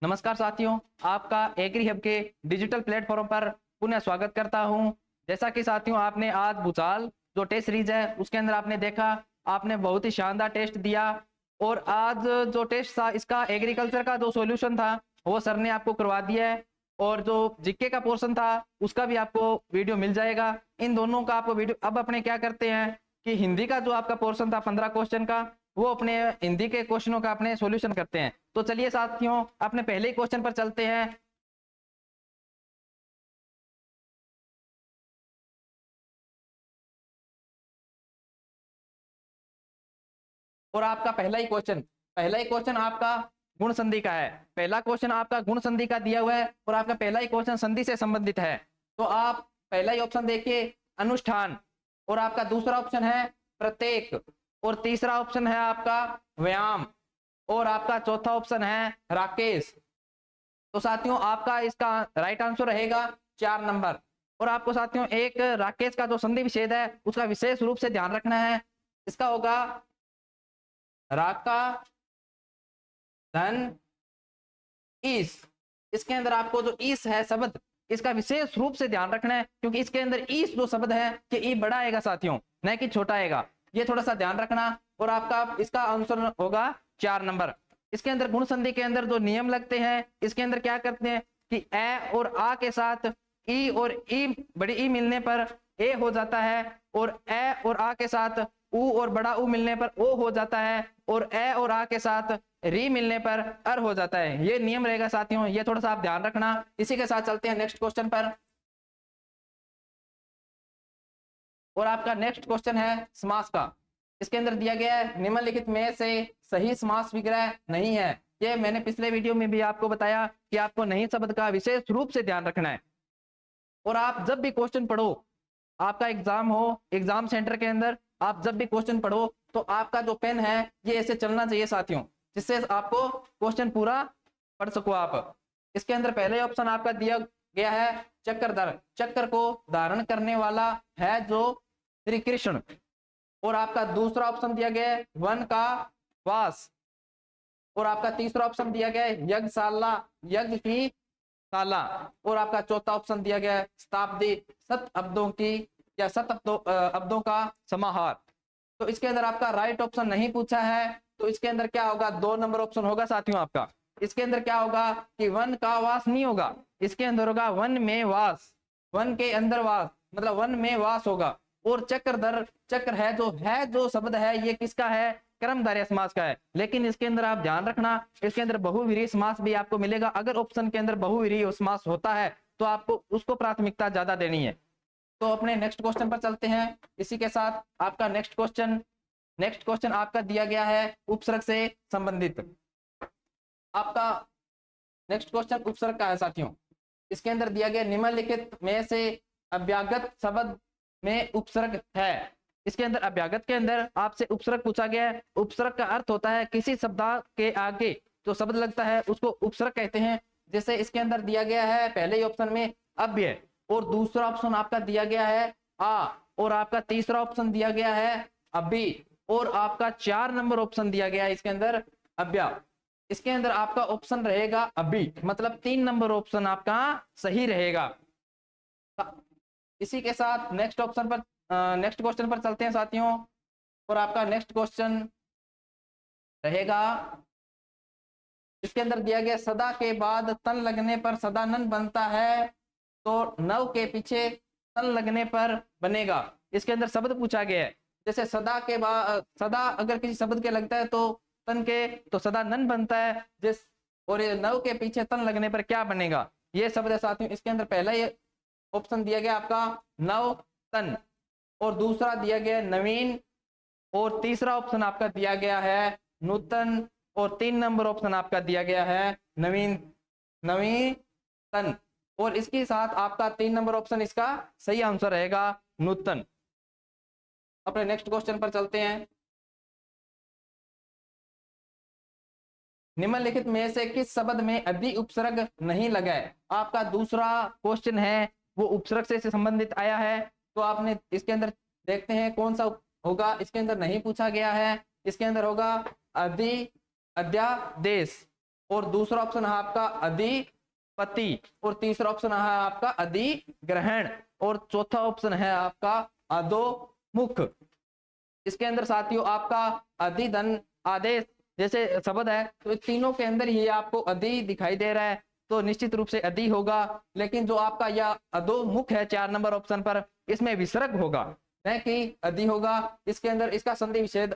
नमस्कार साथियों, आपका एग्री हब के डिजिटल प्लेटफॉर्म पर पुनः स्वागत करता हूं। जैसा कि साथियों आपने आज भूचाल जो टेस्ट सीरीज है उसके अंदर आपने देखा, आपने बहुत ही शानदार टेस्ट दिया। और आज जो टेस्ट था इसका एग्रीकल्चर का जो सॉल्यूशन था वो सर ने आपको करवा दिया है। और जो जीके का पोर्शन था उसका भी आपको वीडियो मिल जाएगा। इन दोनों का आपको वीडियो अब अपने क्या करते हैं कि हिंदी का जो आपका पोर्शन था 15 क्वेश्चन का, वो अपने हिंदी के क्वेश्चनों का अपने सॉल्यूशन करते हैं। तो चलिए साथियों अपने पहले क्वेश्चन पर चलते हैं। और आपका पहला ही क्वेश्चन आपका गुण संधि का है। पहला क्वेश्चन आपका गुण संधि का दिया हुआ है और आपका पहला ही क्वेश्चन संधि से संबंधित है। तो आप पहला ही ऑप्शन देखिए अनुष्ठान, और आपका दूसरा ऑप्शन है प्रत्येक, और तीसरा ऑप्शन है आपका व्यायाम, और आपका चौथा ऑप्शन है राकेश। तो साथियों आपका इसका राइट आंसर रहेगा 4 नंबर। और आपको साथियों एक राकेश का जो संधि विच्छेद है उसका विशेष रूप से ध्यान रखना है। इसका होगा राका धन ईस। इसके अंदर आपको जो ईस है शब्द, इसका विशेष रूप से ध्यान रखना है, क्योंकि इसके अंदर ईस जो शब्द है कि ई बड़ा आएगा साथियों, न कि छोटा आएगा। ये थोड़ा सा ध्यान रखना। और आपका इसका आंसर होगा 4 नंबर। इसके अंदर गुण संधि के अंदर जो नियम लगते हैं, इसके अंदर क्या करते हैं कि ए और आ के साथ ई और ई बड़ी ई मिलने पर ए हो जाता है, और ए और आ के साथ ऊ और बड़ा ऊ मिलने पर ओ हो जाता है, और ए और आ के साथ री मिलने पर अर हो जाता है। ये नियम रहेगा साथियों, ये थोड़ा सा आप ध्यान रखना। इसी के साथ चलते हैं नेक्स्ट क्वेश्चन पर। और आपका नेक्स्ट क्वेश्चन है समास का। इसके अंदर दिया गया है निम्नलिखित में से सही समास विग्रह नहीं है। ये मैंने पिछले वीडियो में भी आपको बताया कि आपको नहीं शब्द का विशेष रूप से ध्यान रखना है। और आप जब भी क्वेश्चन पढ़ो, आपका एग्जाम हो, एग्जाम सेंटर के अंदर आप जब भी क्वेश्चन पढ़ो तो आपका जो पेन है ये ऐसे चलना चाहिए साथियों, जिससे आपको क्वेश्चन पूरा पढ़ सको आप। इसके अंदर पहले ऑप्शन आपका दिया गया है चक्रधर। चक्र को धारण करने वाला है जो श्री कृष्ण। और आपका दूसरा ऑप्शन दिया गया है वन का वास। और आपका तीसरा ऑप्शन दिया गया है यज्ञशाला, यज्ञ की शाला। और आपका चौथा ऑप्शन दिया गया है शताब्दी, सत अब्दों की या अब्दों का समाहार। तो इसके अंदर आपका राइट ऑप्शन नहीं पूछा है, तो इसके अंदर क्या होगा 2 नंबर ऑप्शन होगा साथियों आपका। इसके अंदर क्या होगा कि वन का वास नहीं होगा, इसके अंदर होगा वन में वास, वन के अंदर वास, मतलब वन में वास होगा। और चक्रधर, चक्र है जो शब्द है ये किसका है, कर्मधारय समास का है। लेकिन इसके अंदर आप ध्यान रखना, इसके अंदर बहुव्रीहि समास भी आपको मिलेगा। अगर ऑप्शन के अंदर बहुव्रीहि समास होता है तो आपको उसको प्राथमिकता ज्यादा देनी है। तो अपने नेक्स्ट क्वेश्चन पर चलते हैं। इसी के साथ आपका नेक्स्ट क्वेश्चन आपका दिया गया है उपसर्ग से संबंधित। आपका नेक्स्ट क्वेश्चन उपसर्ग का है साथियों। इसके अंदर दिया गया निम्नलिखित में से अव्यागत शब्द में उपसर्ग है। इसके अंदर अव्यागत के अंदर आपसे उपसर्ग पूछा गया है। उपसर्ग का अर्थ होता है किसी शब्द के आगे जो शब्द लगता है उसको उपसर्ग कहते हैं। जैसे इसके अंदर दिया गया है पहले ही ऑप्शन में अव्यय, और दूसरा ऑप्शन आपका दिया गया है आ, और आपका तीसरा ऑप्शन दिया गया है अभी, और आपका 4 नंबर ऑप्शन दिया गया है इसके अंदर अव्या। इसके अंदर आपका ऑप्शन रहेगा अभी, मतलब 3 नंबर ऑप्शन आपका सही रहेगा। इसी के साथ नेक्स्ट क्वेश्चन पर चलते हैं साथियों। और आपका नेक्स्ट क्वेश्चन रहेगा, इसके अंदर दिया गया सदा के बाद तन लगने पर सदानंद बनता है, तो नव के पीछे तन लगने पर बनेगा। इसके अंदर शब्द पूछा गया है। जैसे सदा के बाद, सदा अगर किसी शब्द के लगता है तो तन के, तो सदानंद बनता है जिस, और ये नव के पीछे तन लगने पर क्या बनेगा, ये शब्द है साथियों। इसके अंदर पहला ही ऑप्शन दिया गया आपका नव तन, और दूसरा दिया गया नवीन, और तीसरा ऑप्शन आपका दिया गया है नूतन, और 3 नंबर ऑप्शन आपका दिया गया है नवीनतन। और इसके साथ आपका 3 नंबर ऑप्शन इसका सही आंसर रहेगा नूतन। अपने नेक्स्ट क्वेश्चन पर चलते हैं। निम्नलिखित में से किस शब्द में अधि उपसर्ग नहीं लगा है। आपका दूसरा क्वेश्चन है वो उपसर्ग से संबंधित आया है। तो आपने इसके अंदर देखते हैं कौन सा होगा। इसके अंदर नहीं पूछा गया है, इसके अंदर होगा अधि अध्यादेश, और दूसरा ऑप्शन है आपका अधिपति, और तीसरा ऑप्शन है आपका अधिग्रहण, और चौथा ऑप्शन है आपका अधोमुख। इसके अंदर साथियों आपका अधिधन आदेश जैसे शब्द है, तो तीनों के अंदर ये आपको अधि दिखाई दे रहा है, तो निश्चित रूप से अधि होगा। लेकिन जो आपका यह अधोमुख है 4 नंबर ऑप्शन पर, इसमें विसर्ग होगा, है कि अधि होगा। इसके अंदर इसका संधि विच्छेद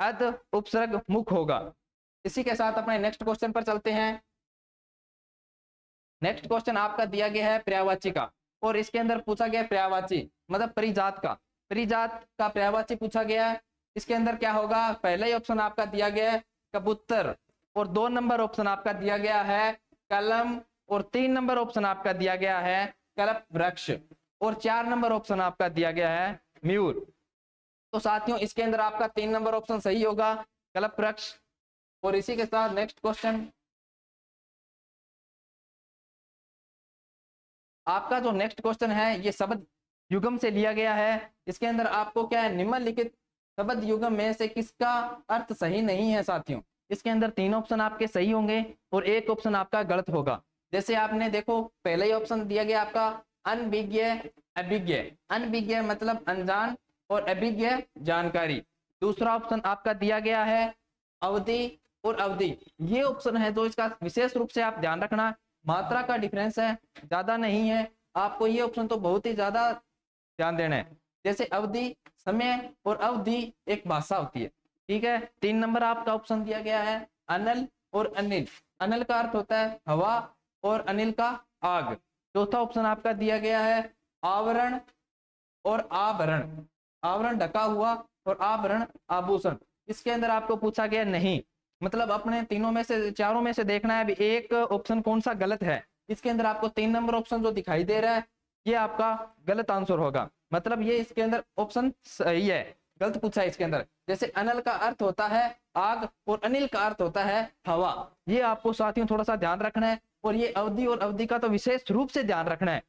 अध उपसर्ग मुख होगा। इसी के साथ अपने नेक्स्ट क्वेश्चन पर चलते हैं। नेक्स्ट क्वेश्चन आपका दिया गया है पर्यायवाची का, और इसके अंदर पूछा गया पर्यायवाची मतलब परिजात का, परिजात का पर्यायवाची पूछा गया है। इसके अंदर क्या होगा, पहला ही ऑप्शन आपका दिया गया है कबूतर, और 2 नंबर ऑप्शन आपका दिया गया है कलम, और 3 नंबर ऑप्शन आपका दिया गया है कल्प वृक्ष, और 4 नंबर ऑप्शन आपका दिया गया है मयूर। तो साथियों इसके अंदर आपका 3 नंबर ऑप्शन सही होगा, कल्प वृक्ष। और इसी के साथ नेक्स्ट क्वेश्चन आपका जो नेक्स्ट क्वेश्चन है ये शब्द युगम से लिया गया है। इसके अंदर आपको क्या है, निम्नलिखित शब्द युगम में से किसका अर्थ सही नहीं है साथियों। इसके अंदर 3 ऑप्शन आपके सही होंगे और 1 ऑप्शन आपका गलत होगा। जैसे आपने देखो पहला ही ऑप्शन दिया गया आपका अनभिज्ञ अभिज्ञ, अनभिज्ञ मतलब अनजान और अभिज्ञ जानकारी। दूसरा ऑप्शन आपका दिया गया है अवधि और अवधि, ये ऑप्शन है जो इसका विशेष रूप से आप ध्यान रखना, मात्रा का डिफरेंस है, ज्यादा नहीं है, आपको ये ऑप्शन तो बहुत ही ज्यादा ध्यान देना है। जैसे अवधि समय और अवधि एक भाषा होती है, ठीक है। 3 नंबर आपका ऑप्शन दिया गया है अनल और अनिल, अनल का अर्थ होता है हवा और अनिल का आग। चौथा ऑप्शन आपका दिया गया है आवरण और आभरण, आवरण ढका हुआ और आभरण आभूषण। इसके अंदर आपको पूछा गया नहीं, मतलब अपने तीनों में से चारों में से देखना है अभी एक ऑप्शन कौन सा गलत है। इसके अंदर आपको 3 नंबर ऑप्शन जो दिखाई दे रहा है ये आपका गलत आंसर होगा, मतलब ये इसके अंदर ऑप्शन सही है, गलत पूछा है इसके अंदर। जैसे अनल का अर्थ होता है आग और अनिल का अर्थ होता है हवा, ये आपको साथियों थोड़ा सा ध्यान रखना है, और ये अवधि और अवधि का तो विशेष रूप से ध्यान रखना है।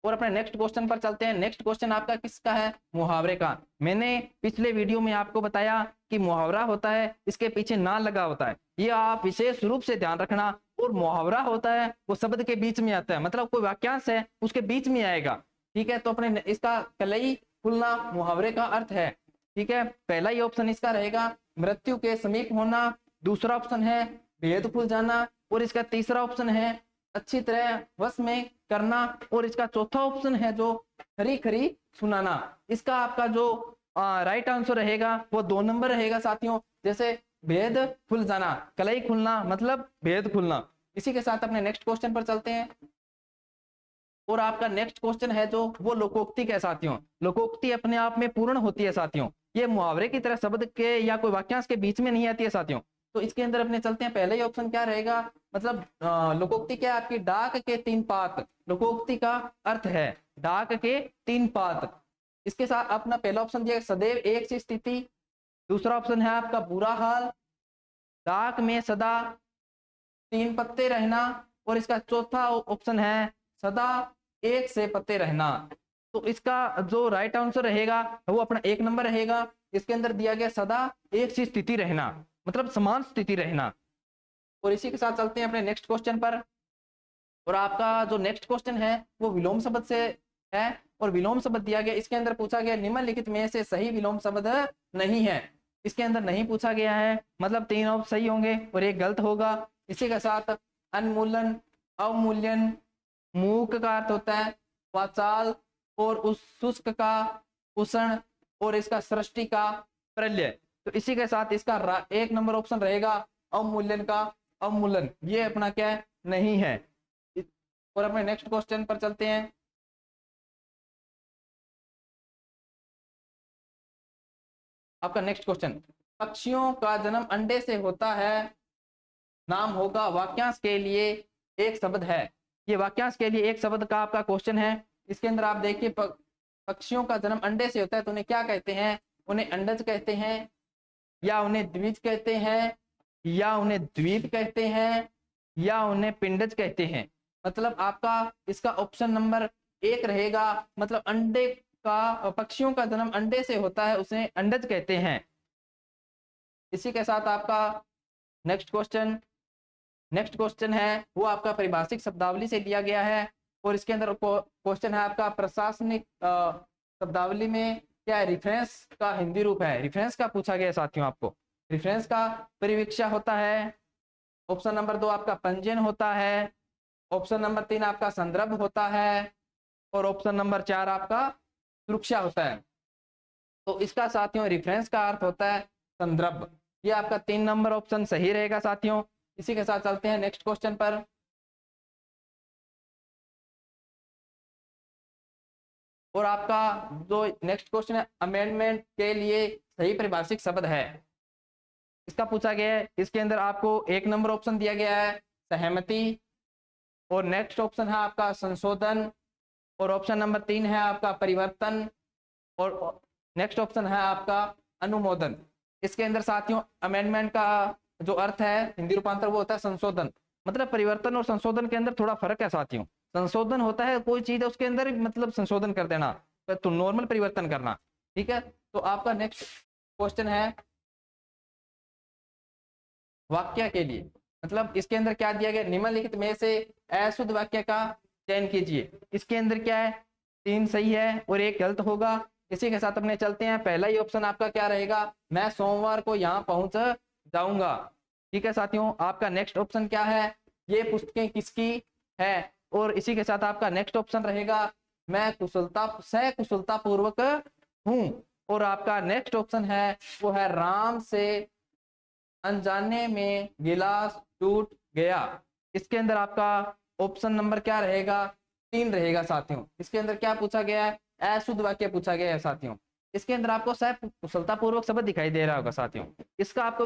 और अपने नेक्स्ट क्वेश्चन पर चलते हैं। नेक्स्ट क्वेश्चन आपका किसका है, मुहावरे का। मैंने पिछले वीडियो में आपको बताया कि मुहावरा होता है इसके पीछे ना लगा होता है, ये आप विशेष रूप से ध्यान रखना। और मुहावरा होता है वो शब्द के बीच में आता है, मतलब कोई वाक्यांश है उसके बीच में आएगा, ठीक है। तो अपने इसका कलई खुलना मुहावरे का अर्थ है, ठीक है। पहला ही ऑप्शन इसका रहेगा मृत्यु के समीप होना, दूसरा ऑप्शन है भेद खुल जाना, और इसका तीसरा ऑप्शन है अच्छी तरह वश में करना, और इसका चौथा ऑप्शन है जो खरी खरी सुनाना। इसका आपका जो राइट आंसर रहेगा वो 2 नंबर रहेगा साथियों। जैसे भेद खुल जाना, कलई खुलना मतलब भेद खुलना। इसी के साथ अपने नेक्स्ट क्वेश्चन पर चलते हैं। और आपका नेक्स्ट क्वेश्चन है जो वो लोकोक्ति का है साथियों। लोकोक्ति अपने आप में पूर्ण होती है साथियों, ये मुहावरे की तरह शब्द के या कोई वाक्यांश के बीच में नहीं आती है साथियों। तो इसके अंदर अपने चलते हैं, पहले ही ऑप्शन क्या रहेगा, मतलब लोकोक्ति क्या है आपकी डाक के 3 पात, लोकोक्ति का अर्थ है डाक के 3 पात। इसके साथ अपना पहला ऑप्शन दिया सदैव एक सी स्थिति, दूसरा ऑप्शन है आपका बुरा हाल, डाक में सदा 3 पत्ते रहना, और इसका चौथा ऑप्शन है सदा 1 से पत्ते रहना। तो इसका जो राइट आंसर रहेगा वो अपना 1 नंबर रहेगा। इसके अंदर दिया गया सदा एक सी स्थिति रहना मतलब समान स्थिति रहना। और इसी के साथ चलते हैं अपने नेक्स्ट क्वेश्चन पर। और आपका जो नेक्स्ट क्वेश्चन है वो विलोम शब्द से है, और विलोम शब्द दिया गया, इसके अंदर पूछा गया निम्नलिखित में से सही विलोम शब्द नहीं है। इसके अंदर नहीं पूछा गया है, मतलब 3 ऑप्शन सही होंगे और 1 गलत होगा। इसी के साथ अनमूलन, अवमूल्यन, मूक का अर्थ होता है वाचाल, और उस शुष्क का उष्ण, और इसका सृष्टि का प्रलय। तो इसी के साथ इसका 1 नंबर ऑप्शन रहेगा अवमूल्यन का अवमूलन, ये अपना क्या है नहीं है। और अपने नेक्स्ट क्वेश्चन पर चलते हैं। आपका नेक्स्ट क्वेश्चन, पक्षियों का जन्म अंडे से होता है, नाम होगा वाक्यांश के लिए एक शब्द है। ये वाक्यांश के लिए एक शब्द का आपका क्वेश्चन है। इसके अंदर आप देखिए पक्षियों का जन्म अंडे से होता है तो उन्हें क्या कहते हैं, उन्हें अंडज कहते हैं, या उन्हें द्विज कहते हैं, या उन्हें द्वीप कहते हैं, या उन्हें पिंडज कहते हैं। मतलब आपका इसका ऑप्शन नंबर 1 रहेगा, मतलब अंडे का, पक्षियों का जन्म अंडे से होता है उसे अंडज कहते हैं। इसी के साथ आपका नेक्स्ट क्वेश्चन है वो आपका परिभाषिक शब्दावली से दिया गया है, और इसके अंदर क्वेश्चन है आपका प्रशासनिक शब्दावली में क्या है, रेफरेंस का हिंदी रूप है। रेफरेंस का पूछा गया साथियों आपको। रेफरेंस का परिवीक्षा होता है। ऑप्शन नंबर 2 आपका पंजीयन होता है। ऑप्शन नंबर 3 आपका संदर्भ होता है, और ऑप्शन नंबर 4 आपका सुरक्षा होता है। तो इसका साथियों रेफरेंस का अर्थ होता है संदर्भ। ये आपका 3 नंबर ऑप्शन सही रहेगा साथियों। इसी के साथ चलते हैं नेक्स्ट क्वेश्चन पर। और आपका जो नेक्स्ट क्वेश्चन है, अमेंडमेंट के लिए सही परिभाषिक शब्द है, इसका पूछा गया है। इसके अंदर आपको 1 नंबर ऑप्शन दिया गया है सहमति, और नेक्स्ट ऑप्शन है आपका संशोधन, और ऑप्शन नंबर 3 है आपका परिवर्तन, और नेक्स्ट ऑप्शन है आपका अनुमोदन। इसके अंदर साथियों अमेंडमेंट का जो अर्थ है हिंदी रूपांतर वो होता है संशोधन। मतलब परिवर्तन और संशोधन के अंदर थोड़ा फर्क है साथियों। संशोधन होता है कोई चीज है उसके अंदर मतलब संशोधन कर देना, तो नॉर्मल परिवर्तन करना, ठीक है। तो आपका नेक्स्ट क्वेश्चन है वाक्य के लिए, मतलब इसके अंदर क्या दिया गया, निम्नलिखित में से अशुद्ध वाक्य का चयन कीजिए। इसके अंदर क्या है, 3 सही है और 1 गलत होगा। इसी के साथ अपने चलते हैं। पहला ही ऑप्शन आपका क्या रहेगा, मैं सोमवार को यहाँ पहुंच जाऊंगा, ठीक है साथियों। आपका नेक्स्ट ऑप्शन क्या है, ये पुस्तकें किसकी है, और इसी के साथ आपका नेक्स्ट ऑप्शन रहेगा मैं सकुशलता पूर्वक हूं, और आपका नेक्स्ट ऑप्शन है वो है राम से अनजाने में गिलास टूट गया। इसके अंदर आपका ऑप्शन नंबर क्या रहेगा, 3 रहेगा साथियों। इसके अंदर क्या पूछा गया है, अशुद्ध वाक्य पूछा गया है साथियों। इसके अंदर आपको सकुशलता पूर्वक शब्द दिखाई दे रहा होगा साथियों। इसका आपको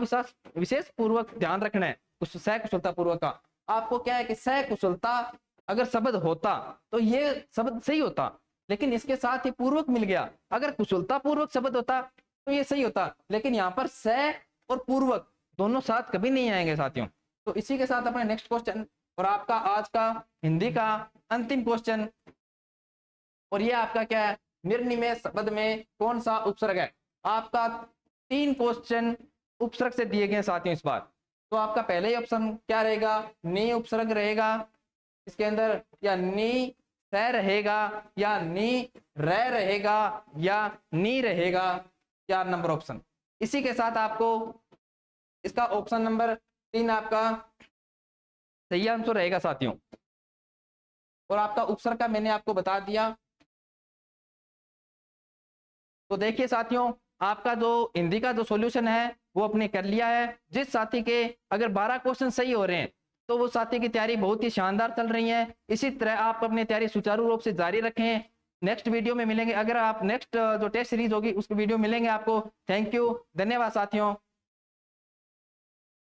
विशेष पूर्वक ध्यान रखना है। सकुशलता पूर्वक का आपको क्या है कि सकुशलता अगर शब्द होता तो ये शब्द सही होता, लेकिन इसके साथ ही पूर्वक मिल गया। अगर कुशलता पूर्वक शब्द होता तो ये सही होता, लेकिन यहाँ पर स और पूर्वक दोनों साथ कभी नहीं आएंगे साथियों। तो इसी के साथ अपने नेक्स्ट क्वेश्चन और आपका आज का हिंदी का अंतिम क्वेश्चन, और ये आपका क्या है, निर्निमेष शब्द में कौन सा उपसर्ग है। आपका 3 क्वेश्चन उपसर्ग से दिए गए साथियों इस बार। तो आपका पहले ही ऑप्शन क्या रहेगा, नी उपसर्ग रहेगा इसके अंदर, या नी स रहेगा, या नी र रहेगा, या नी रहेगा, 4 नंबर ऑप्शन। इसी के साथ आपको इसका ऑप्शन नंबर 3 आपका सही आंसर रहेगा साथियों। और आपका उपसर्ग का मैंने आपको बता दिया। तो देखिए साथियों, आपका जो हिंदी का जो सॉल्यूशन है वो अपने कर लिया है। जिस साथी के अगर 12 क्वेश्चन सही हो रहे हैं तो वो साथी की तैयारी बहुत ही शानदार चल रही है। इसी तरह आप अपनी तैयारी सुचारू रूप से जारी रखें। नेक्स्ट वीडियो में मिलेंगे, अगर आप नेक्स्ट जो टेस्ट सीरीज होगी उसकी वीडियो मिलेंगे आपको। थैंक यू, धन्यवाद साथियों।